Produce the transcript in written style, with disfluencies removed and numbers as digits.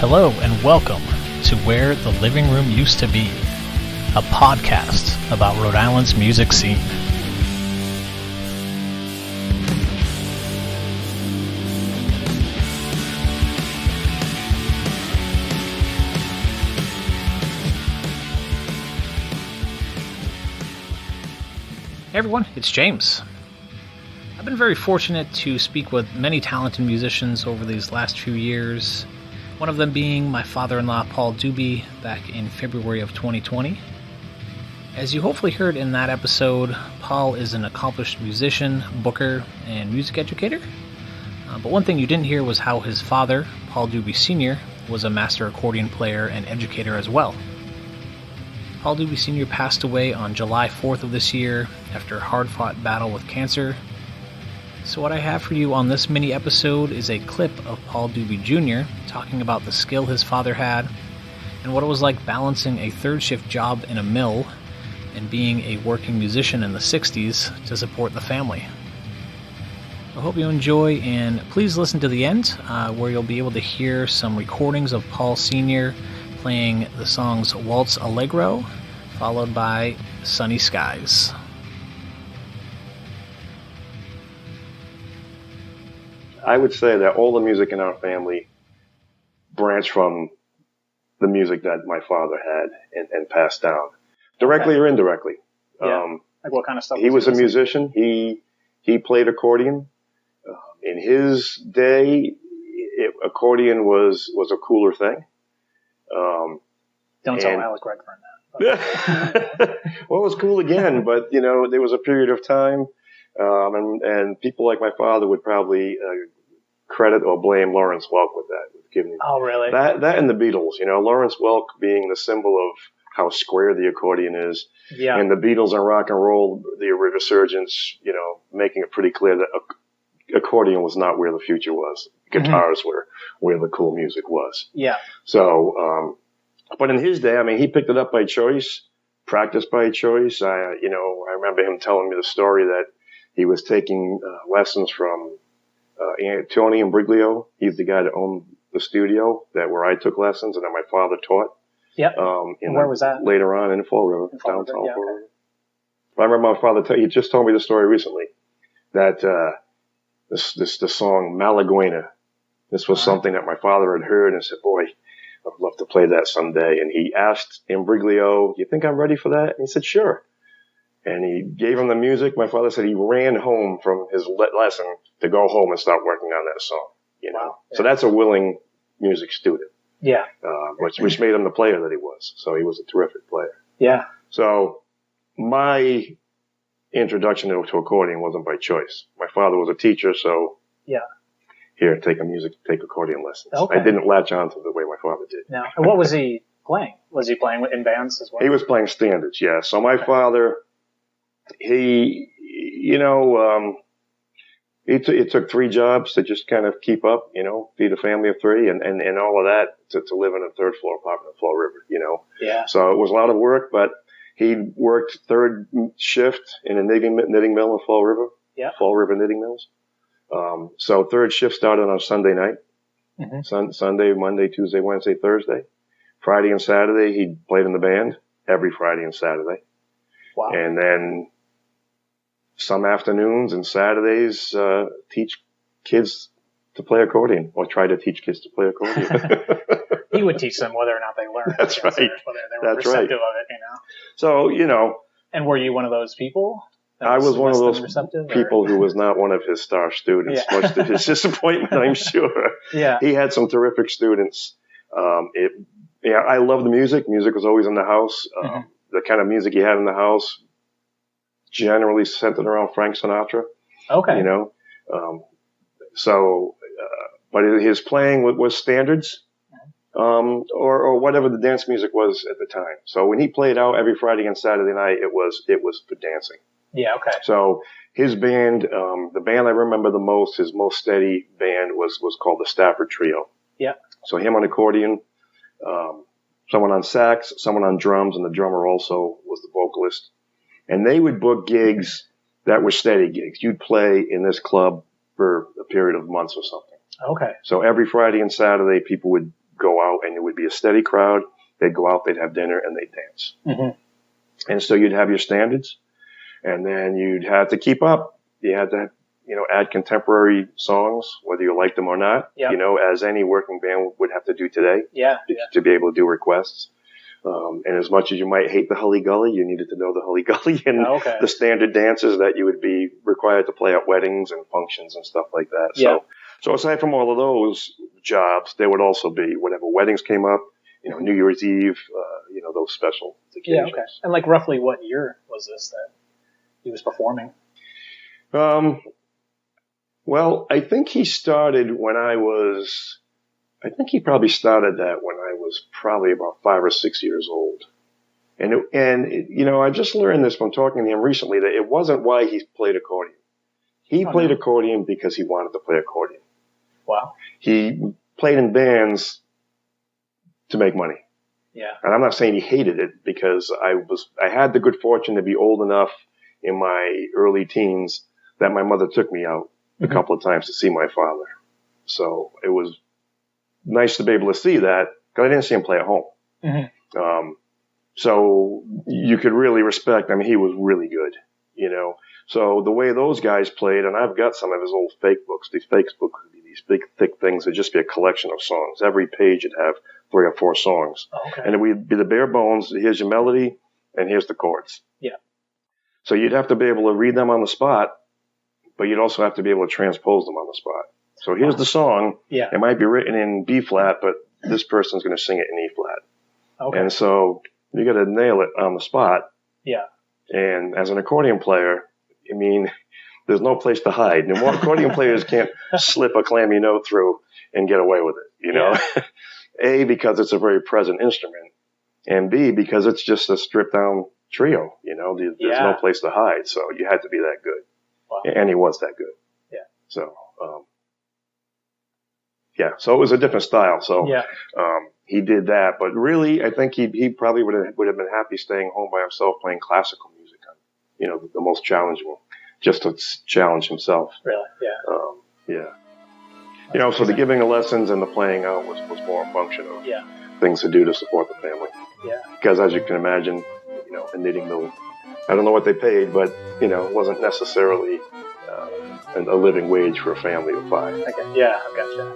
Hello and welcome to Where the Living Room Used to Be, a podcast about Rhode Island's music scene. Hey everyone, it's James. I've been very fortunate to speak with many talented musicians over these last few years, one of them being my father-in-law Paul Dube back in February of 2020. As you hopefully heard in that episode, Paul is an accomplished musician, booker, and music educator. But one thing you didn't hear was how his father, Paul Dube Sr, was a master accordion player and educator as well. Paul Dube Sr passed away on July 4th of this year after a hard-fought battle with cancer. So what I have for you on this mini episode is a clip of Paul Dube Jr. talking about the skill his father had and what it was like balancing a third shift job in a mill and being a working musician in the 60s to support the family. I hope you enjoy, and please listen to the end where you'll be able to hear some recordings of Paul Sr. playing the songs Waltz Allegro, followed by Sunny Skies. I would say that all the music in our family branched from the music that my father had and passed down, directly or indirectly. Yeah. Like what kind of stuff? He was a musician. He played accordion. In his day, accordion was a cooler thing. Don't tell Alex Redfern that. Well, it was cool again, but there was a period of time, and people like my father would probably credit or blame Lawrence Welk with that. Oh, really? That and the Beatles. Lawrence Welk being the symbol of how square the accordion is, yeah. And the Beatles and rock and roll, the resurgence, making it pretty clear that accordion was not where the future was. Guitars were where the cool music was. Yeah. So, but in his day, he picked it up by choice, practiced by choice. I remember him telling me the story that he was taking lessons from Tony Imbriglio. He's the guy that owned the studio where I took lessons, and then my father taught. Yeah. Where was that? Later on in Fall River, downtown Fall River. I remember my father. He just told me the story recently that the song Malaguena. This was something that my father had heard and said, "Boy, I'd love to play that someday." And he asked Imbriglio, "You think I'm ready for that?" And he said, "Sure." And he gave him the music. My father said he ran home from his lesson to go home and start working on that song. Wow. Yeah. So that's a willing music student. Yeah. Which made him the player that he was. So he was a terrific player. Yeah. So my introduction to accordion wasn't by choice. My father was a teacher, so yeah. Here, take accordion lessons. Okay. I didn't latch on to the way my father did. No. And what was he playing? Was he playing in bands as well? He was playing standards, yeah. So my father, he took 3 jobs to just kind of keep up, feed a family of 3 and all of that to live in a 3rd floor apartment in Fall River, Yeah. So it was a lot of work, but he worked 3rd shift in a knitting mill in Fall River. Yeah. Fall River Knitting Mills. So 3rd shift started on Sunday night. Mm-hmm. Sunday, Monday, Tuesday, Wednesday, Thursday. Friday and Saturday, he played in the band every Friday and Saturday. Wow. And then some afternoons and Saturdays, teach kids to play accordion, or try to teach kids to play accordion. He would teach them whether or not they learned. That's right. Whether they were receptive of it, So, And were you one of those people? I was one of those people who was not one of his star students, much to his disappointment, I'm sure. Yeah. He had some terrific students. I loved the music. Music was always in the house. The kind of music he had in the house generally centered around Frank Sinatra. Okay. But his playing was standards, or whatever the dance music was at the time. So when he played out every Friday and Saturday night, it was for dancing. Yeah. Okay. So his band, the band I remember the most, his most steady band was called the Stafford Trio. Yeah. So him on accordion, someone on sax, someone on drums, and the drummer also was the vocalist. And they would book gigs that were steady gigs. You'd play in this club for a period of months or something. Okay. So every Friday and Saturday, people would go out and it would be a steady crowd. They'd go out, they'd have dinner, and they'd dance. Mm-hmm. And so you'd have your standards, and then you'd have to keep up. You had to, add contemporary songs, whether you liked them or not, as any working band would have to do today to be able to do requests. And as much as you might hate the Hully Gully, you needed to know the Hully Gully and the standard dances that you would be required to play at weddings and functions and stuff like that. Yeah. So aside from all of those jobs, there would also be whenever weddings came up, New Year's Eve, those special occasions. Yeah, okay. And like roughly what year was this that he was performing? Well, I think he started I think he probably started that when I was probably about 5 or 6 years old. And I just learned this from talking to him recently that it wasn't why he played accordion. He played accordion because he wanted to play accordion. Wow. He played in bands to make money. Yeah. And I'm not saying he hated it, because I had the good fortune to be old enough in my early teens that my mother took me out a couple of times to see my father. So it was nice to be able to see that, because I didn't see him play at home. Mm-hmm. So you could really respect, he was really good, So the way those guys played, and I've got some of his old fake books. These fake books would be these big, thick things. It'd just be a collection of songs. Every page would have 3 or 4 songs. Oh, okay. And it would be the bare bones. Here's your melody, and here's the chords. Yeah. So you'd have to be able to read them on the spot, but you'd also have to be able to transpose them on the spot. So here's the song. Yeah. It might be written in B flat, but this person's going to sing it in E flat. Okay. And so you got to nail it on the spot. Yeah. And as an accordion player, there's no place to hide. And more accordion players can't slip a clammy note through and get away with it, Yeah. A, because it's a very present instrument, and B, because it's just a stripped down trio, there's no place to hide. So you had to be that good. Wow. And he was that good. Yeah. So, so it was a different style. So, he did that, but really, I think he probably would have been happy staying home by himself playing classical music, the most challenging, just to challenge himself. Really? Yeah. So the giving of lessons and the playing out was more a function of things to do to support the family. Yeah. Because as you can imagine, a knitting mill, I don't know what they paid, but, it wasn't necessarily a living wage for a family of 5. Okay. Yeah, I gotcha.